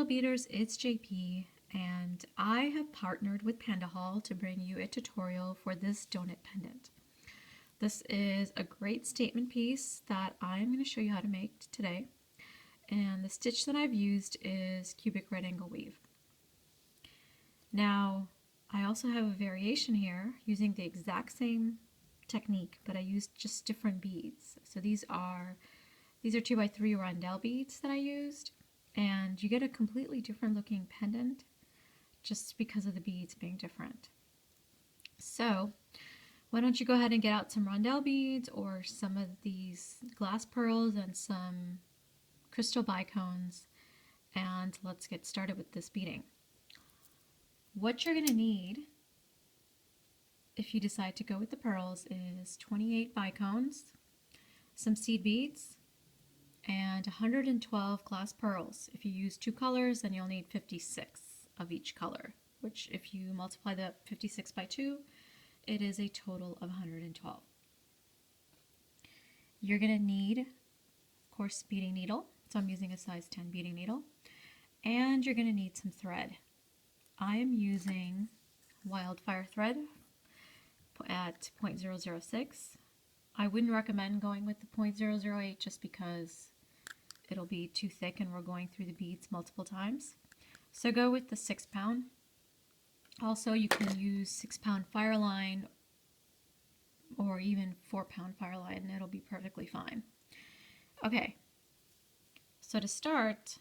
fellow beaders, it's JP, and I have partnered with Pendant to bring you a tutorial for this donut pendant. This is a great statement piece that I'm going to show you how to make today, and the stitch that I've used is cubic right angle weave. Now, I also have a variation here using the exact same technique, but I used just different beads. So these are 2x3 rondelle beads that I used, and you get a completely different looking pendant just because of the beads being different. So why don't you go ahead and get out some rondelle beads or some of these glass pearls and some crystal bicones, and let's get started with this beading. What you're going to need if you decide to go with the pearls is 28 bicones, some seed beads, and 112 glass pearls. If you use two colors, then you'll need 56 of each color, which if you multiply the 56 by 2, it is a total of 112. You're going to need, of course, beading needle. So I'm using a size 10 beading needle. And you're going to need some thread. I am using Wildfire thread at 0.006. I wouldn't recommend going with the 0.008 just because it'll be too thick and we're going through the beads multiple times. So go with the 6 pound. Also, you can use 6 pound firelane or even 4 pound firelane and it'll be perfectly fine. Okay, so to start,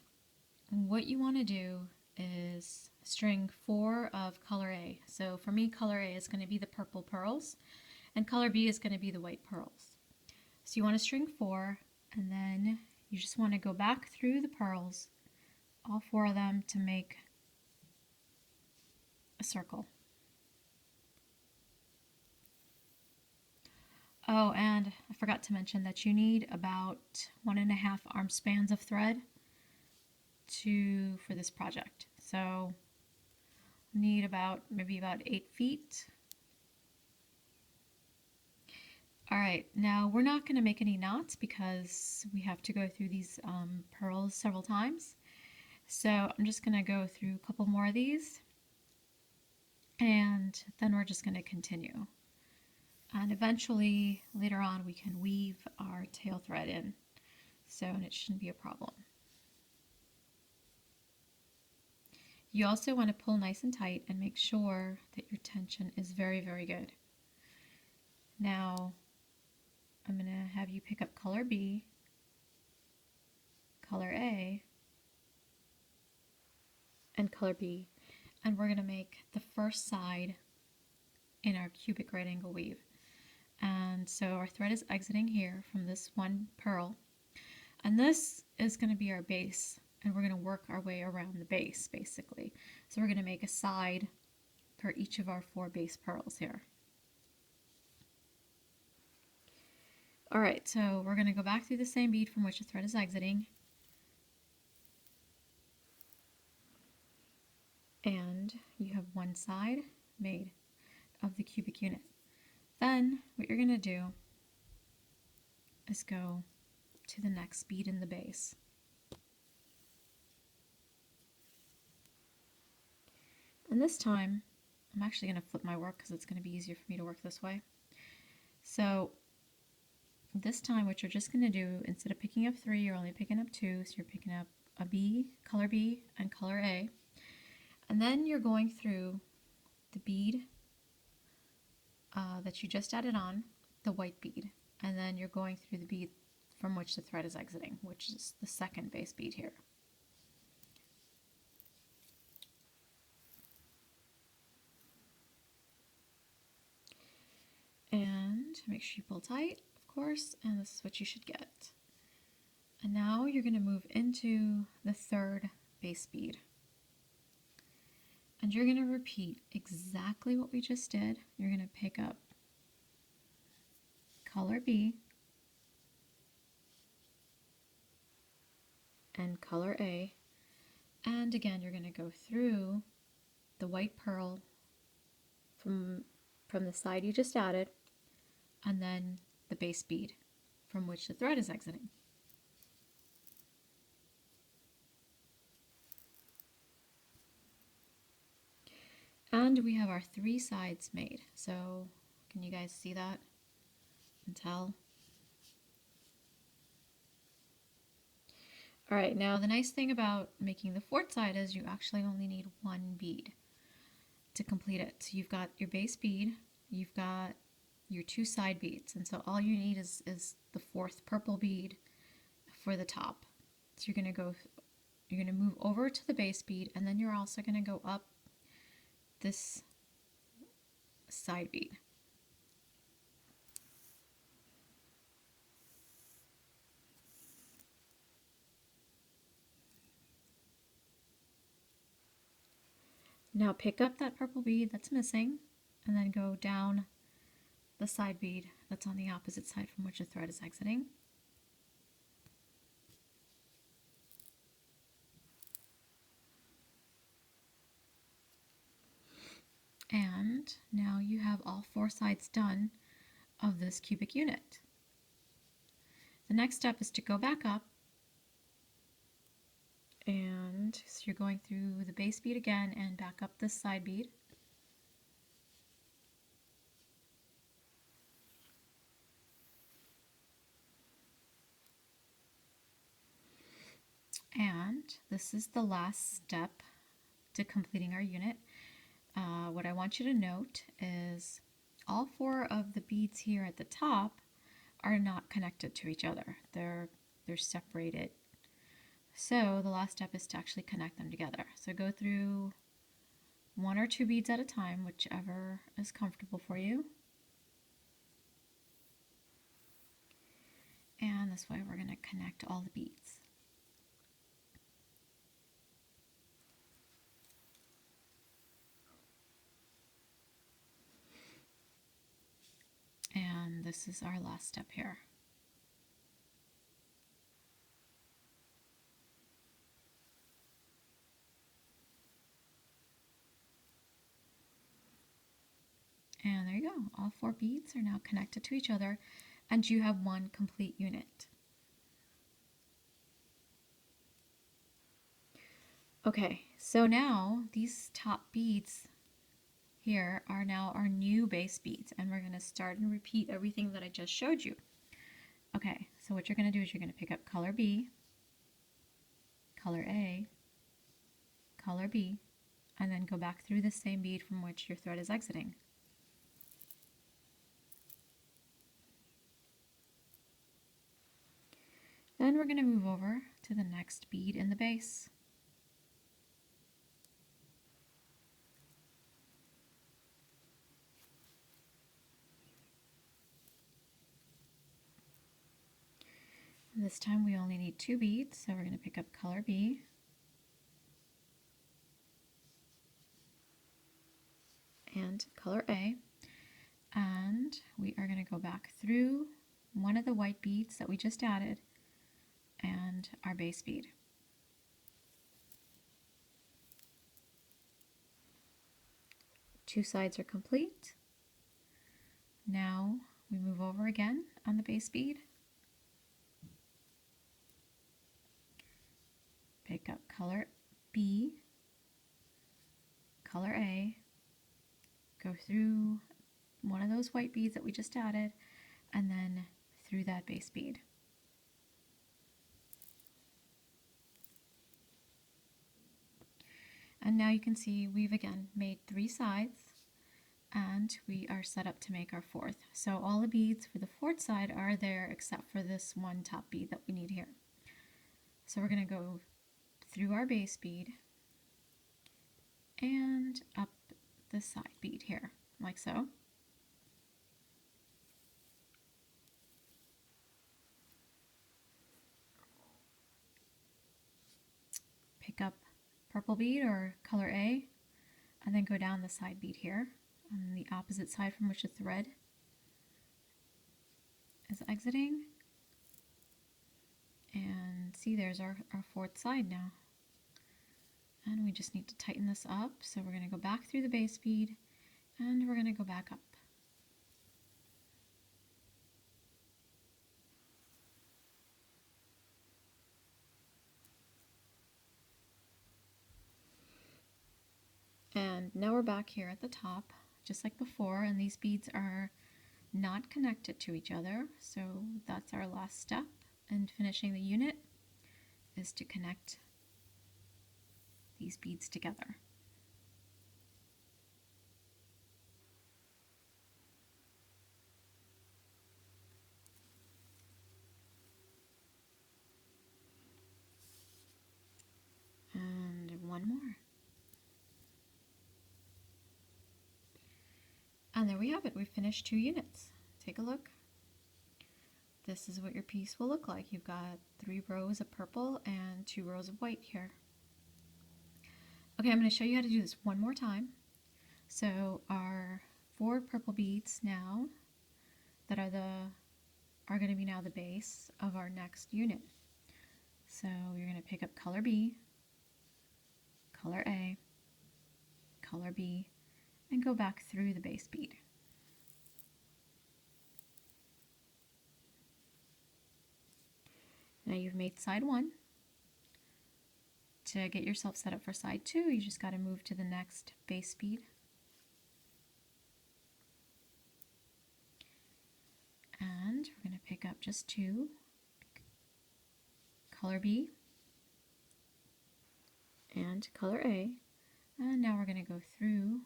what you want to do is string 4 of color A. So for me, color A is going to be the purple pearls and color B is going to be the white pearls. So you want to string 4 and then you just want to go back through the pearls, all 4 of them, to make a circle. Oh, and I forgot to mention that you need about 1.5 arm spans of thread for this project. So need maybe about 8 feet. All right, now we're not going to make any knots because we have to go through these pearls several times. So I'm just going to go through a couple more of these and then we're just going to continue. And eventually, later on, we can weave our tail thread in. So, and it shouldn't be a problem. You also want to pull nice and tight and make sure that your tension is very, very good. Now, I'm going to have you pick up color B, color A, and color B, and we're going to make the first side in our cubic right angle weave. And so our thread is exiting here from this one pearl, and this is going to be our base, and we're going to work our way around the base basically. So we're going to make a side per each of our 4 base pearls here. Alright, so we're going to go back through the same bead from which the thread is exiting, and you have one side made of the cubic unit. Then what you're going to do is go to the next bead in the base. And this time, I'm actually going to flip my work because it's going to be easier for me to work this way. So this time what you're just going to do, instead of picking up 3, you're only picking up 2. So you're picking up a B, color B, and color A. And then you're going through the bead that you just added on, the white bead, and then you're going through the bead from which the thread is exiting, which is the second base bead here. And make sure you pull tight, of course, and this is what you should get. And now you're going to move into the third base bead. And you're going to repeat exactly what we just did. You're going to pick up color B and color A, and again you're going to go through the white pearl from the side you just added, and then the base bead from which the thread is exiting. And we have our 3 sides made. So can you guys see that and tell? All right, now the nice thing about making the 4th side is you actually only need 1 bead to complete it. So you've got your base bead, you've got your 2 side beads, and so all you need is the 4th purple bead for the top. So you're gonna move over to the base bead, and then you're also gonna go up this side bead. Now pick up that purple bead that's missing, and then go down the side bead that's on the opposite side from which the thread is exiting. And now you have all 4 sides done of this cubic unit. The next step is to go back up, and so you're going through the base bead again and back up this side bead. And this is the last step to completing our unit. What I want you to note is all 4 of the beads here at the top are not connected to each other. They're separated. So the last step is to actually connect them together. So go through 1 or 2 beads at a time, whichever is comfortable for you. And this way we're going to connect all the beads. And this is our last step here. And there you go. All 4 beads are now connected to each other, and you have 1 complete unit. Okay, so now these top beads here are now our new base beads, and we're going to start and repeat everything that I just showed you. Okay, so what you're going to do is you're going to pick up color B, color A, color B, and then go back through the same bead from which your thread is exiting. Then we're going to move over to the next bead in the base. And this time we only need 2 beads, so we're going to pick up color B, and color A, and we are going to go back through one of the white beads that we just added and our base bead. Two sides are complete. Now we move over again on the base bead, pick up color B, color A, go through one of those white beads that we just added, and then through that base bead. And now you can see we've again made 3 sides, and we are set up to make our 4th. So all the beads for the 4th side are there except for this one top bead that we need here. So we're going to go through our base bead and up the side bead here, like so. Pick up purple bead or color A, and then go down the side bead here on the opposite side from which the thread is exiting. And see, there's our 4th side now. And we just need to tighten this up. So we're going to go back through the base bead, and we're going to go back up. And now we're back here at the top, just like before, and these beads are not connected to each other, so that's our last step in finishing the unit, is to connect these beads together. And one more. And there we have it. We finished 2 units. Take a look. This is what your piece will look like. You've got 3 rows of purple and 2 rows of white here. Okay, I'm going to show you how to do this one more time. So our 4 purple beads now that are going to be now the base of our next unit. So you're going to pick up color B, color A, color B, and go back through the base bead. Now you've made side 1. To get yourself set up for side 2, you just got to move to the next base bead. And we're going to pick up just 2, color B and color A. And now we're going to go through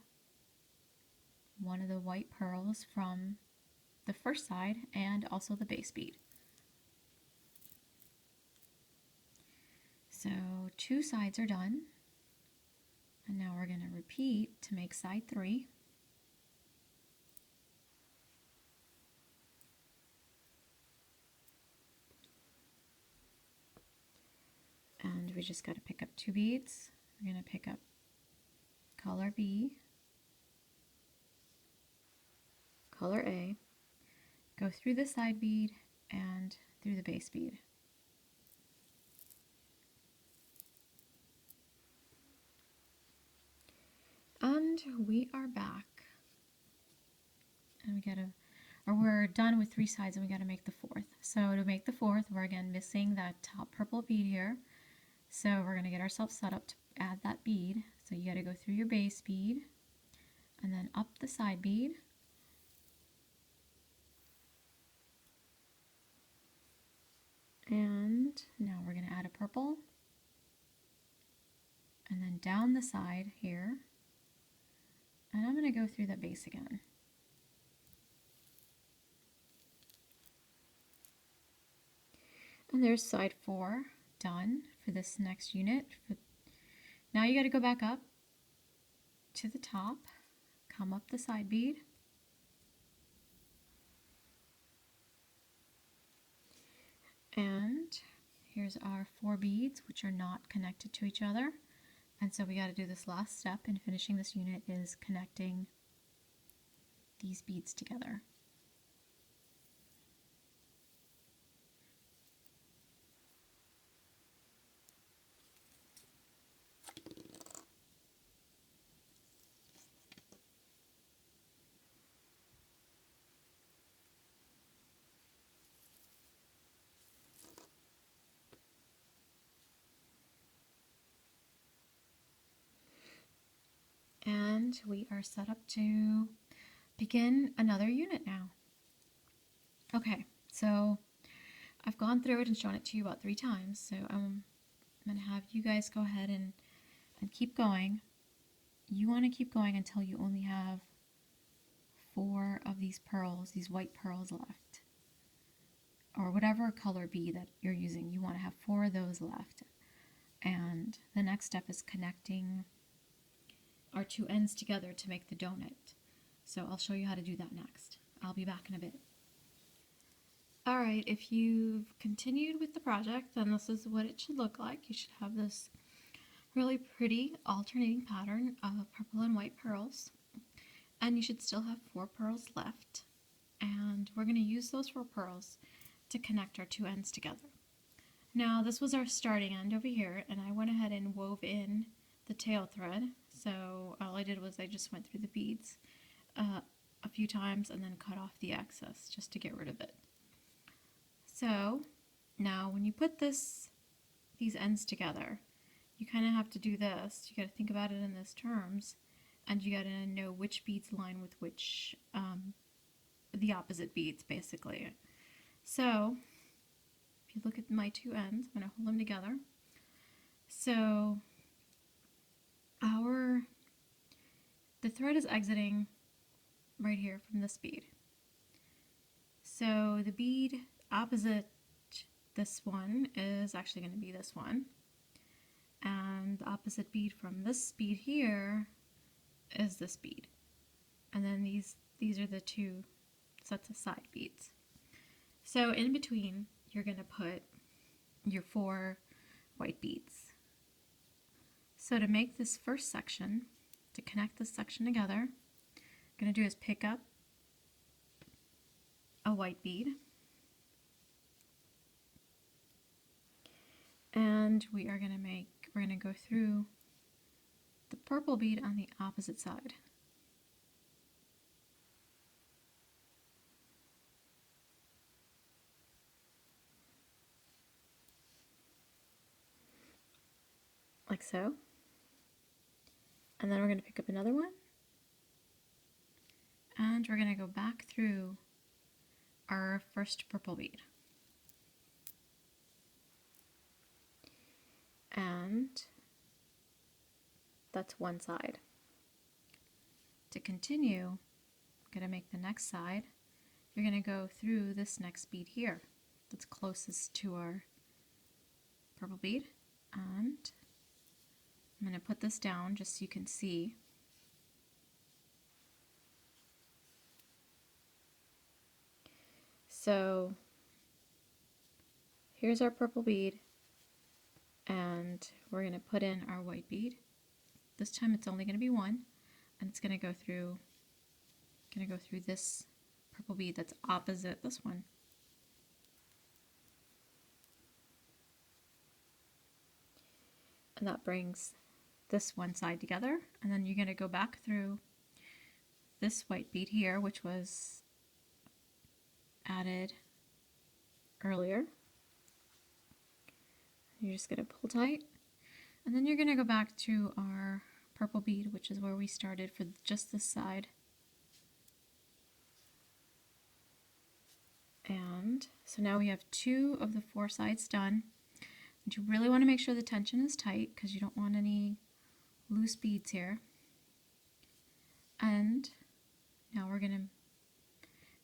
one of the white pearls from the first side and also the base bead. So 2 sides are done, and now we're going to repeat to make side 3. And we just got to pick up 2 beads. We're going to pick up color B, color A, go through the side bead and through the base bead. And we are back. And we're done with 3 sides, and we got to make the 4th. So to make the 4th, we're again missing that top purple bead here. So we're going to get ourselves set up to add that bead. So you got to go through your base bead and then up the side bead. And now we're going to add a purple. And then down the side here. And I'm going to go through the base again. And there's side 4 done for this next unit. Now you got to go back up to the top, come up the side bead, and here's our 4 beads which are not connected to each other. And so we got to do this last step in finishing this unit, is connecting these beads together. And we are set up to begin another unit now. Okay, so I've gone through it and shown it to you about 3 times, so I'm going to have you guys go ahead and keep going. You want to keep going until you only have 4 of these pearls, these white pearls left. Or whatever color bead that you're using, you want to have 4 of those left. And the next step is connecting our 2 ends together to make the donut. So I'll show you how to do that next. I'll be back in a bit. Alright, if you've continued with the project, then this is what it should look like. You should have this really pretty alternating pattern of purple and white pearls. And you should still have 4 pearls left. And we're going to use those 4 pearls to connect our 2 ends together. Now this was our starting end over here, and I went ahead and wove in the tail thread. So all I did was I just went through the beads a few times and then cut off the excess just to get rid of it. So now when you put these ends together, you kind of have to do this. You got to think about it in these terms. and you gotta know which beads line with which, the opposite beads basically. So if you look at my two ends, I'm gonna hold them together. So the thread is exiting right here from this bead. So the bead opposite this one is actually going to be this one. And the opposite bead from this bead here is this bead. And then these are the two sets of side beads. So in between, you're going to put your 4 white beads. So to make this first section, to connect this section together, what I'm going to do is pick up a white bead, and we're going to go through the purple bead on the opposite side. Like so. And then we're going to pick up another one, and we're going to go back through our first purple bead. And that's one side. To continue, I'm going to make the next side. You're going to go through this next bead here that's closest to our purple bead, and I'm going to put this down just so you can see. So here's our purple bead, and we're going to put in our white bead. This time it's only going to be one, and it's going to go through this purple bead that's opposite this one. And that brings this one side together, and then you're going to go back through this white bead here, which was added earlier. You're just going to pull tight, and then you're going to go back to our purple bead, which is where we started for just this side. And so now we have 2 of the 4 sides done. And you really want to make sure the tension is tight because you don't want any loose beads here. And now we're going to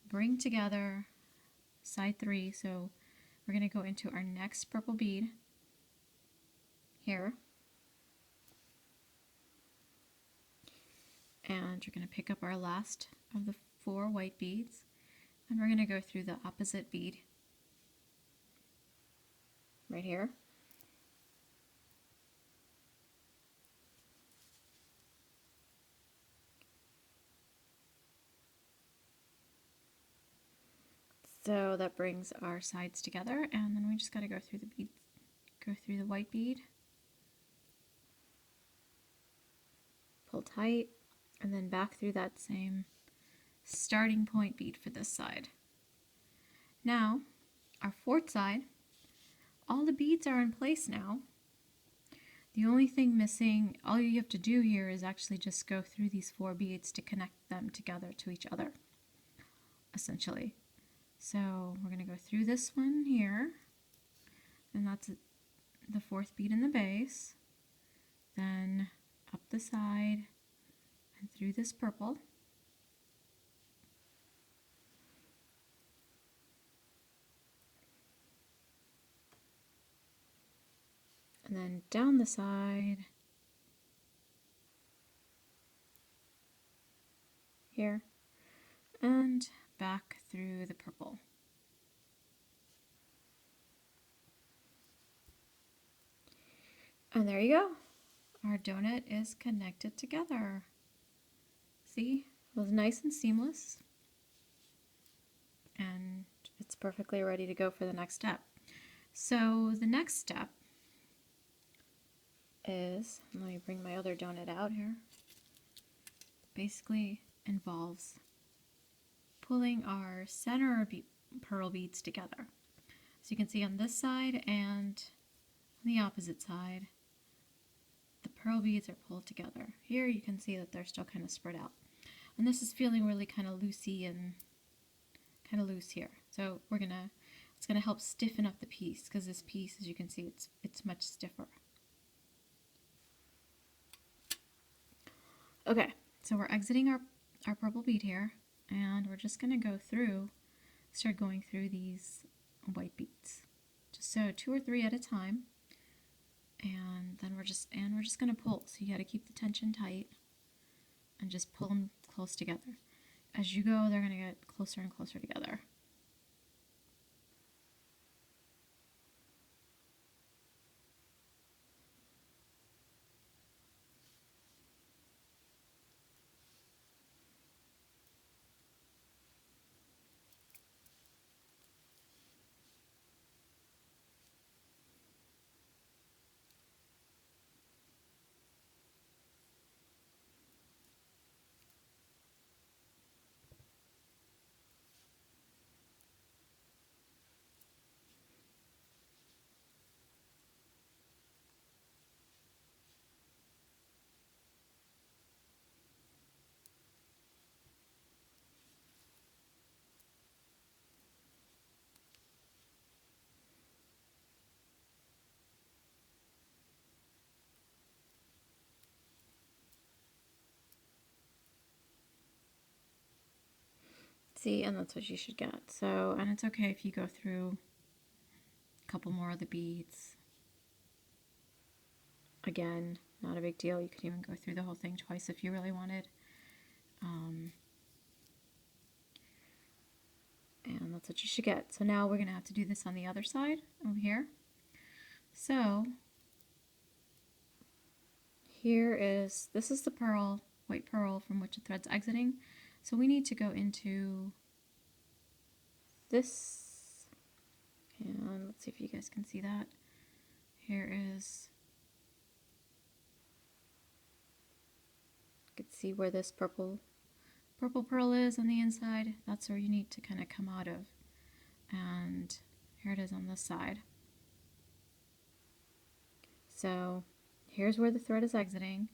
bring together side 3. So we're going to go into our next purple bead here. And you're going to pick up our last of the 4 white beads, and we're going to go through the opposite bead right here. So that brings our sides together, and then we just got to go through the bead, go through the white bead, pull tight, and then back through that same starting point bead for this side. Now, our 4th side, all the beads are in place now. The only thing missing, all you have to do here is actually just go through these 4 beads to connect them together to each other, essentially. So we're going to go through this one here, and that's the 4th bead in the base, then up the side and through this purple, and then down the side here, and back through the purple. And there you go. Our donut is connected together. See? It was nice and seamless. And it's perfectly ready to go for the next step. So the next step is, let me bring my other donut out here, basically involves pulling our center pearl beads together. So you can see on this side and on the opposite side, the pearl beads are pulled together. Here you can see that they're still kind of spread out. And this is feeling really kind of loosey and kind of loose here. So it's gonna help stiffen up the piece, because this piece, as you can see, it's much stiffer. Okay, so we're exiting our purple bead here, and we're just gonna start going through these white beads. Just so 2 or 3 at a time. And then we're just gonna pull. So you gotta keep the tension tight and just pull them close together. As you go, they're gonna get closer and closer together. See, and that's what you should get. So, and it's okay if you go through a couple more of the beads. Again, not a big deal. You could even go through the whole thing twice if you really wanted. And that's what you should get. So now we're going to have to do this on the other side over here. So this is the pearl, white pearl from which the thread's exiting. So we need to go into this, and let's see if you guys can see that. Here is, you can see where this purple pearl is on the inside. That's where you need to kind of come out of. And here it is on this side. So here's where the thread is exiting,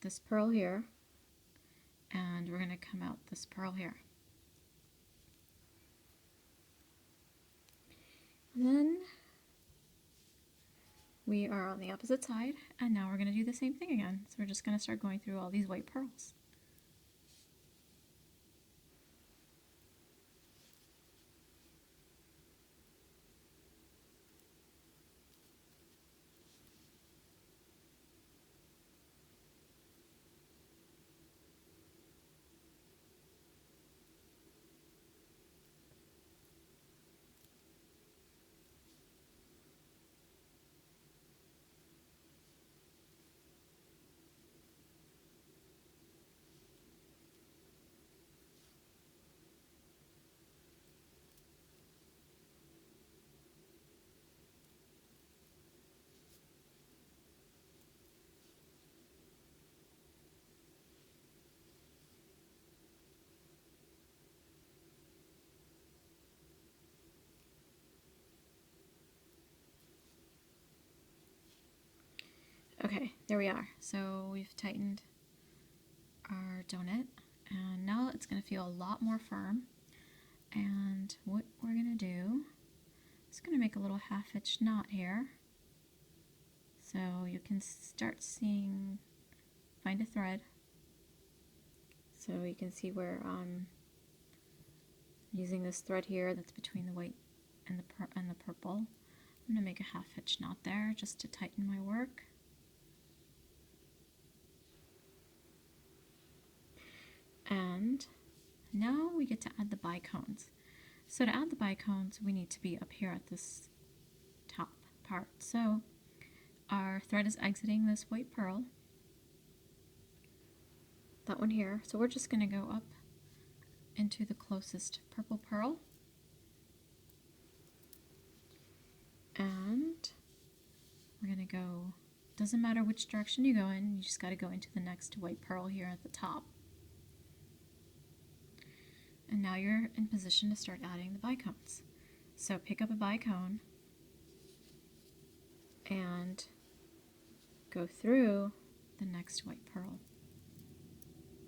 this pearl here, and we're going to come out this pearl here. Then we are on the opposite side, and now we're going to do the same thing again. So we're just going to start going through all these white pearls. Okay, there we are. So we've tightened our donut, and now it's going to feel a lot more firm. And what we're going to do is going to make a little half-hitch knot here. So you can start seeing, find a thread. So you can see where I'm using this thread here that's between the white and the purple. I'm going to make a half-hitch knot there just to tighten my work. And now we get to add the bicones. So to add the bicones, we need to be up here at this top part. So our thread is exiting this white pearl, that one here. So we're just going to go up into the closest purple pearl, and we're going to go, doesn't matter which direction you go in, you just got to go into the next white pearl here at the top. And now you're in position to start adding the bicones. So pick up a bicone and go through the next white pearl.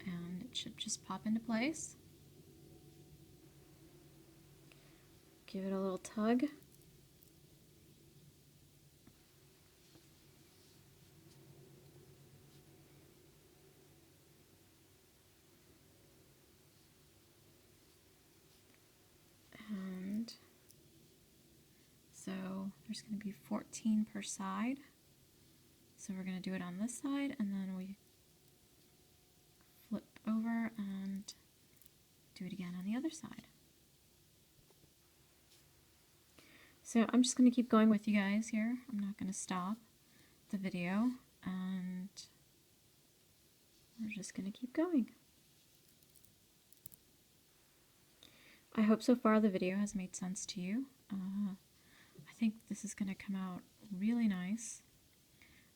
And it should just pop into place. Give it a little tug. And so there's going to be 14 per side. So we're going to do it on this side, and then we flip over and do it again on the other side. So I'm just going to keep going with you guys here. I'm not going to stop the video, and we're just going to keep going. I hope so far the video has made sense to you. I think this is going to come out really nice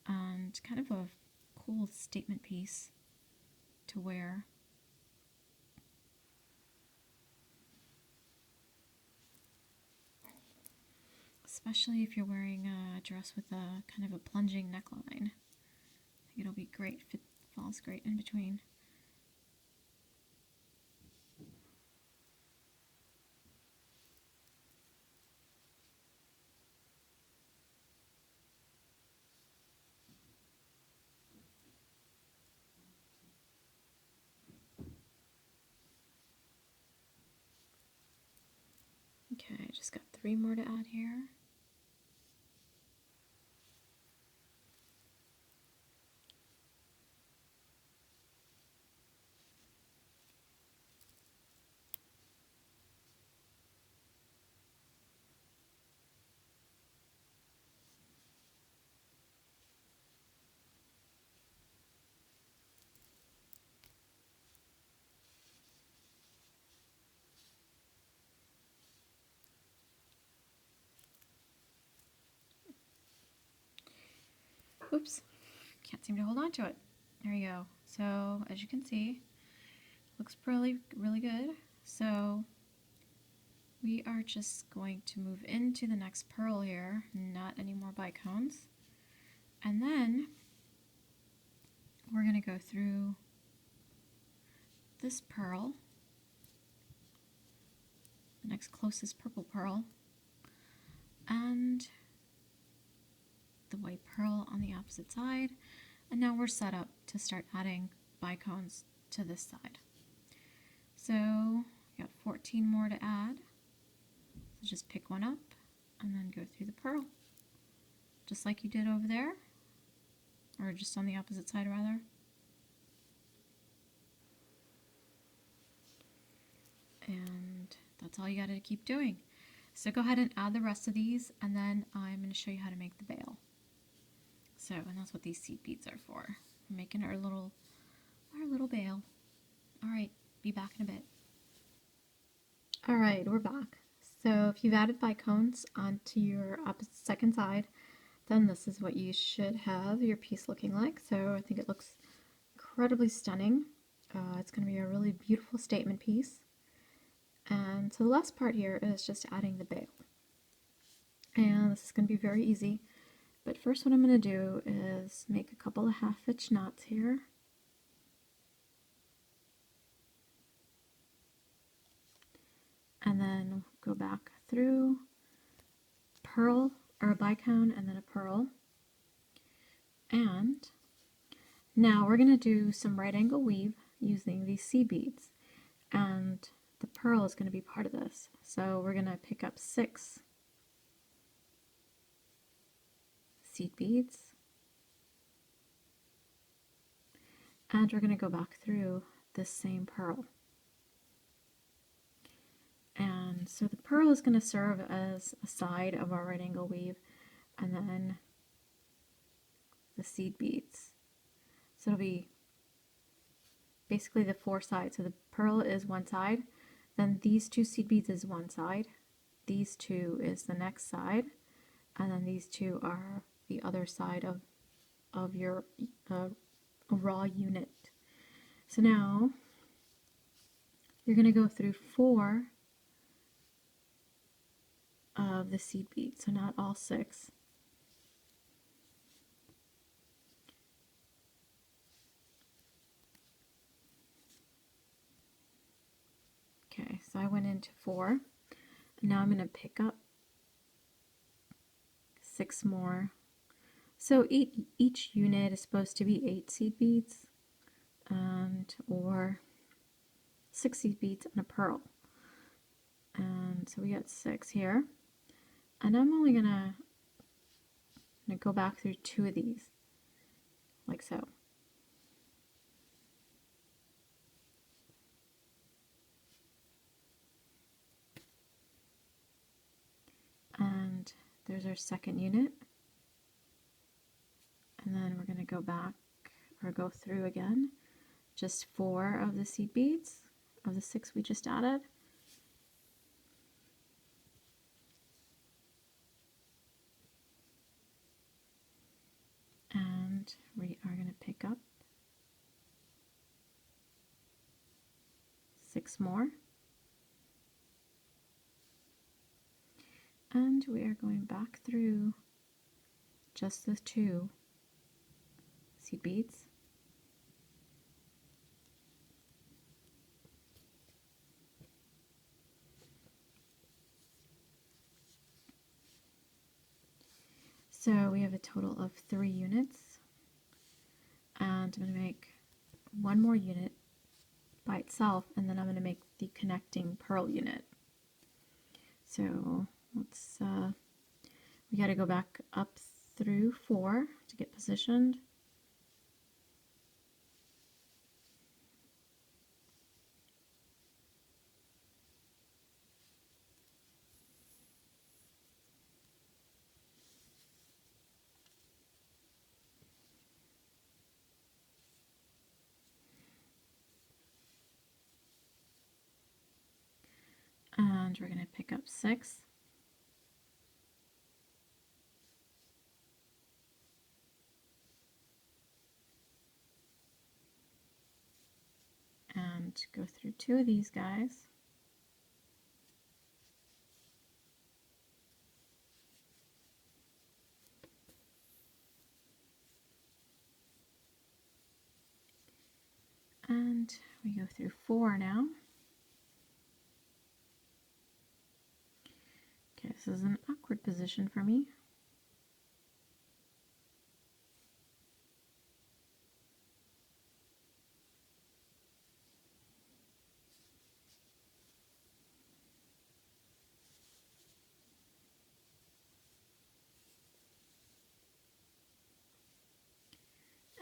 and kind of a cool statement piece to wear. Especially if you're wearing a dress with a kind of a plunging neckline. I think it'll be great if it falls great in between. Okay, I just got 3 more to add here. Oops, can't seem to hold on to it. There you go. So as you can see, looks really good. So we are just going to move into the next pearl here, not any more bicones. And then we're going to go through this pearl, the next closest purple pearl, and the white pearl on the opposite side. And now we're set up to start adding bicones to this side. So we got 14 more to add. So just pick one up and then go through the pearl, just like you did over there, or just on the opposite side rather. And that's all you got to keep doing. So go ahead and add the rest of these, and then I'm going to show you how to make the veil. So, and that's what these seed beads are for. We're making our little veil. All right, be back in a bit. All right, we're back. So if you've added bicones onto your opposite second side, then this is what you should have your piece looking like. So I think it looks incredibly stunning. It's going to be a really beautiful statement piece. And so the last part here is just adding the veil. And this is going to be very easy. But first what I'm going to do is make a couple of half-hitch knots here. And then go back through pearl, or a bicone, and then a pearl. And now we're going to do some right angle weave using these seed beads. And the pearl is going to be part of this. So we're going to pick up 6 seed beads, and we're going to go back through this same pearl. And so the pearl is going to serve as a side of our right angle weave, and then the seed beads. So it'll be basically the 4 sides. So the pearl is one side, then these 2 seed beads is one side, these 2 is the next side, and then these 2 are the other side of your raw unit. So now you're going to go through 4 of the seed beads, so not all 6. So I went into 4. And now I'm going to pick up 6 more. So each unit is supposed to be 8 seed beads and or 6 seed beads and a pearl. And so we got 6 here. And I'm only going to go back through 2 of these, like so. And there's our second unit. And then we're going to go back or go through again, just 4 of the seed beads of the 6 we just added. And we are going to pick up 6 more. And we are going back through just the 2 seed beads. So we have a total of 3 units. And I'm going to make 1 more unit by itself, and then I'm going to make the connecting pearl unit. So let's, we got to go back up through 4 to get positioned. And we're going to pick up 6. And go through 2 of these guys. And we go through 4 now. Okay, this is an awkward position for me.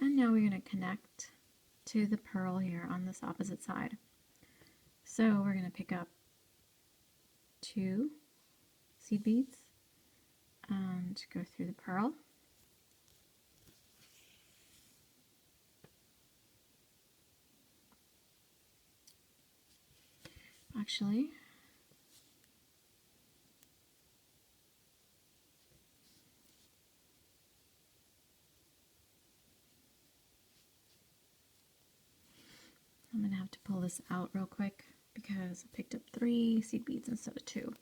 And now we're going to connect to the pearl here on this opposite side. So we're going to pick up 2 seed beads and go through the pearl. Actually, I'm going to have to pull this out real quick because I picked up 3 seed beads instead of 2.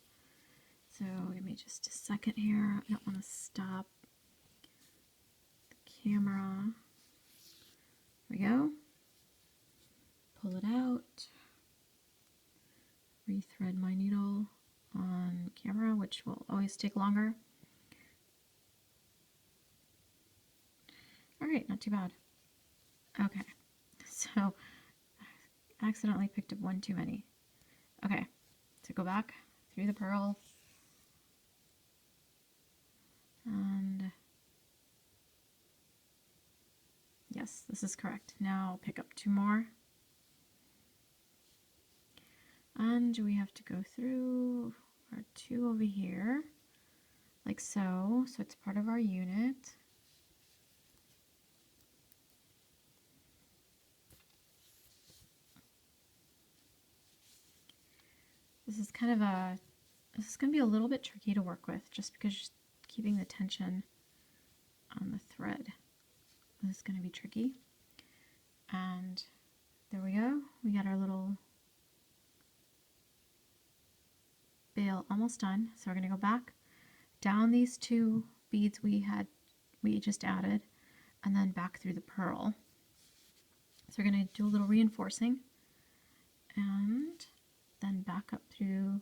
So give me just a second here. I don't want to stop the camera. There we go. Pull it out. Rethread my needle on camera, which will always take longer. All right, not too bad. Okay, so I accidentally picked up 1 too many. Okay, so go back through the pearl. And yes, this is correct. Now pick up 2 more. And we have to go through our 2 over here, like so. So it's part of our unit. This is kind of this is going to be a little bit tricky to work with just because keeping the tension on the thread is going to be tricky. And there we go. We got our little bail almost done. So we're going to go back down these 2 beads we just added, and then back through the pearl. So we're going to do a little reinforcing and then back up through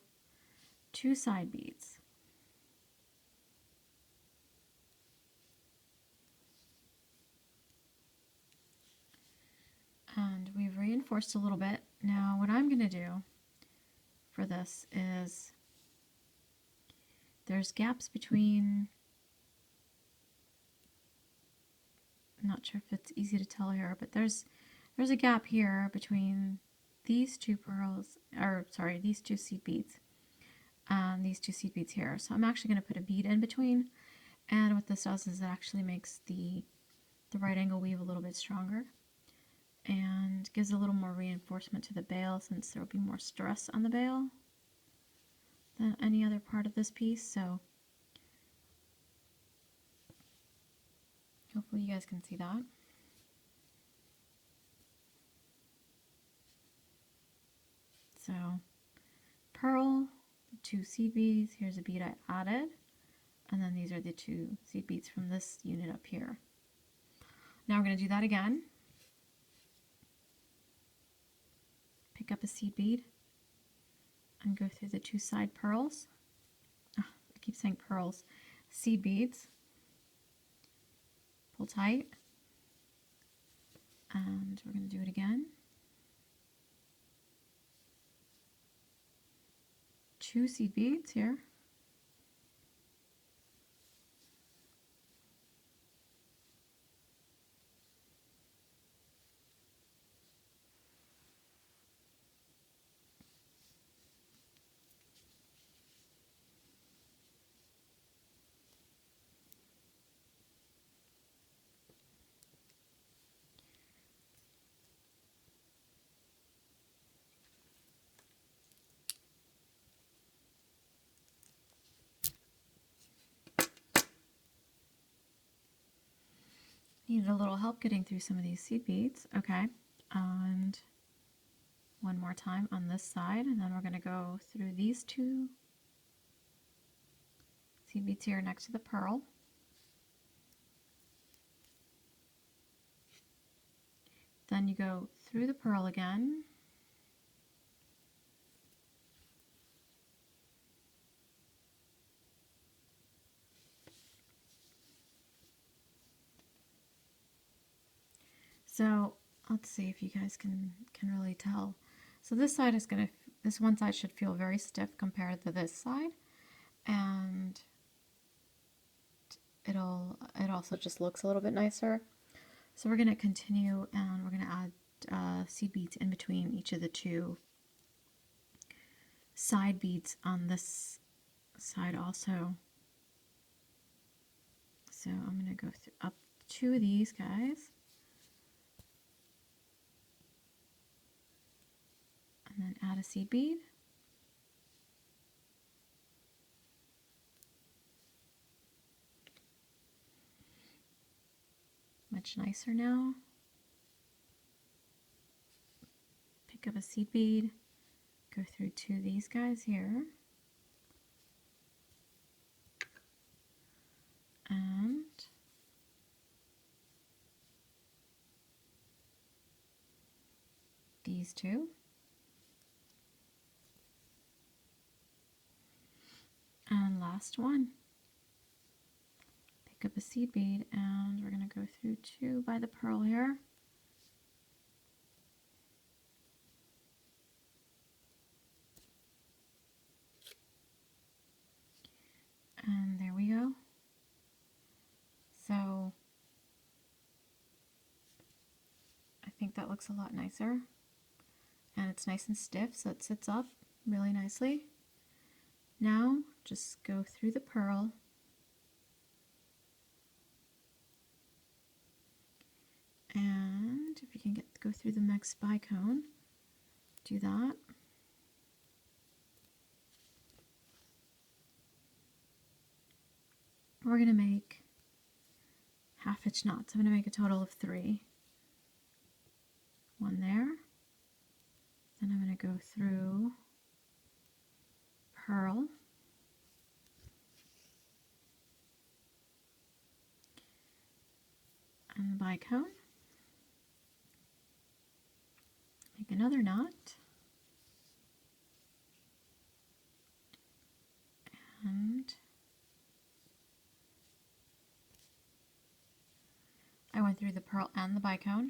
2 side beads. And we've reinforced a little bit. Now what I'm going to do for this is there's gaps between, I'm not sure if it's easy to tell here, but there's a gap here between these two pearls, or sorry, these 2 seed beads and these 2 seed beads here. So I'm actually going to put a bead in between, and what this does is it actually makes the right angle weave a little bit stronger and gives a little more reinforcement to the bail, since there will be more stress on the bail than any other part of this piece. So hopefully you guys can see that. So pearl, 2 seed beads, here's a bead I added, and then these are the 2 seed beads from this unit up here. Now we're going to do that again. Pick up a seed bead and go through the 2 side pearls. Oh, I keep saying pearls. Seed beads. Pull tight. And we're going to do it again. 2 seed beads here. Needed a little help getting through some of these seed beads. Okay, and one more time on this side, and then we're going to go through these 2 seed beads here next to the pearl. Then you go through the pearl again. So let's see if you guys can really tell. So this side is going to, this one side should feel very stiff compared to this side, and it also just looks a little bit nicer. So we're going to continue, and we're going to add seed beads in between each of the 2 side beads on this side also. So I'm going to go through up 2 of these guys. And then add a seed bead. Much nicer now. Pick up a seed bead, go through 2 of these guys here. And these 2. And last one. Pick up a seed bead, and we're going to go through 2 by the pearl here. And there we go. So I think that looks a lot nicer. And it's nice and stiff, so it sits up really nicely. Now just go through the pearl and if you can go through the next bicone, do that. We're going to make half-hitch knots. I'm going to make a total of 3. 1 there. Then I'm going to go through pearl. And the bicone. Make another knot. going through the pearl and the bicone.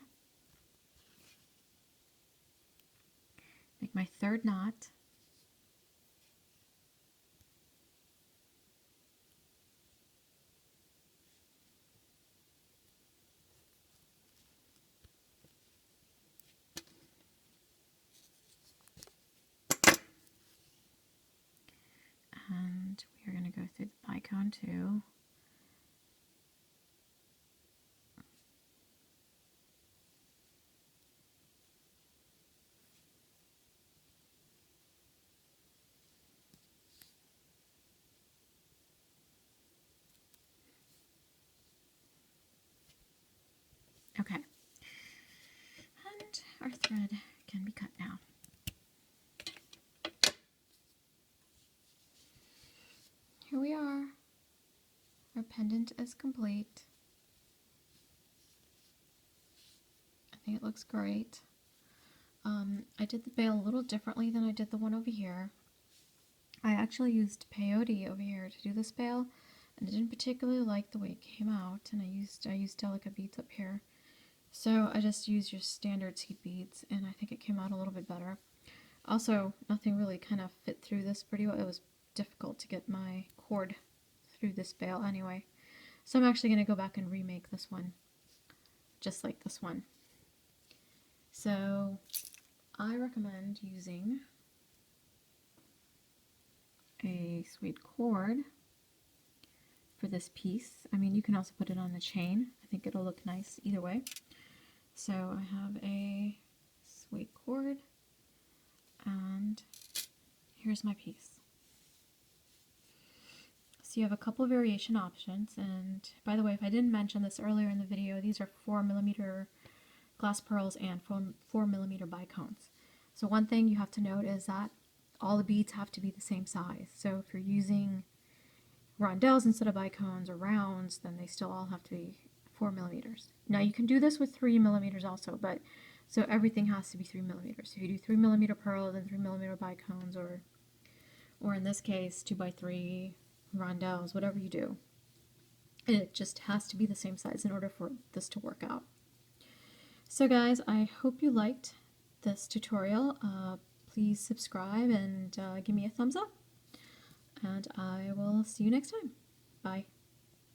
Make my third knot. And we are going to go through the bicone too. Okay. And our thread can be cut now. Here we are. Our pendant is complete. I think it looks great. I did the veil a little differently than I did the one over here. I actually used peyote over here to do this veil, and I didn't particularly like the way it came out, and I used delicate beads up here. So I just used your standard seed beads, and I think it came out a little bit better. Also, nothing really kind of fit through this pretty well. It was difficult to get my cord through this veil anyway. So I'm actually going to go back and remake this one, just like this one. So I recommend using a suede cord for this piece. I mean, you can also put it on the chain. I think it'll look nice either way. So I have a suede cord, and here's my piece. So you have a couple of variation options, and by the way, if I didn't mention this earlier in the video, these are 4mm glass pearls and 4mm bicones. So one thing you have to note is that all the beads have to be the same size. So if you're using rondelles instead of bicones or rounds, then they still all have to be 4mm. Now you can do this with 3mm also, but so everything has to be 3mm. So if you do 3mm pearls and 3mm bicones, or in this case 2x3 rondelles, whatever you do, it just has to be the same size in order for this to work out. So guys, I hope you liked this tutorial. Please subscribe and give me a thumbs up, and I will see you next time. Bye.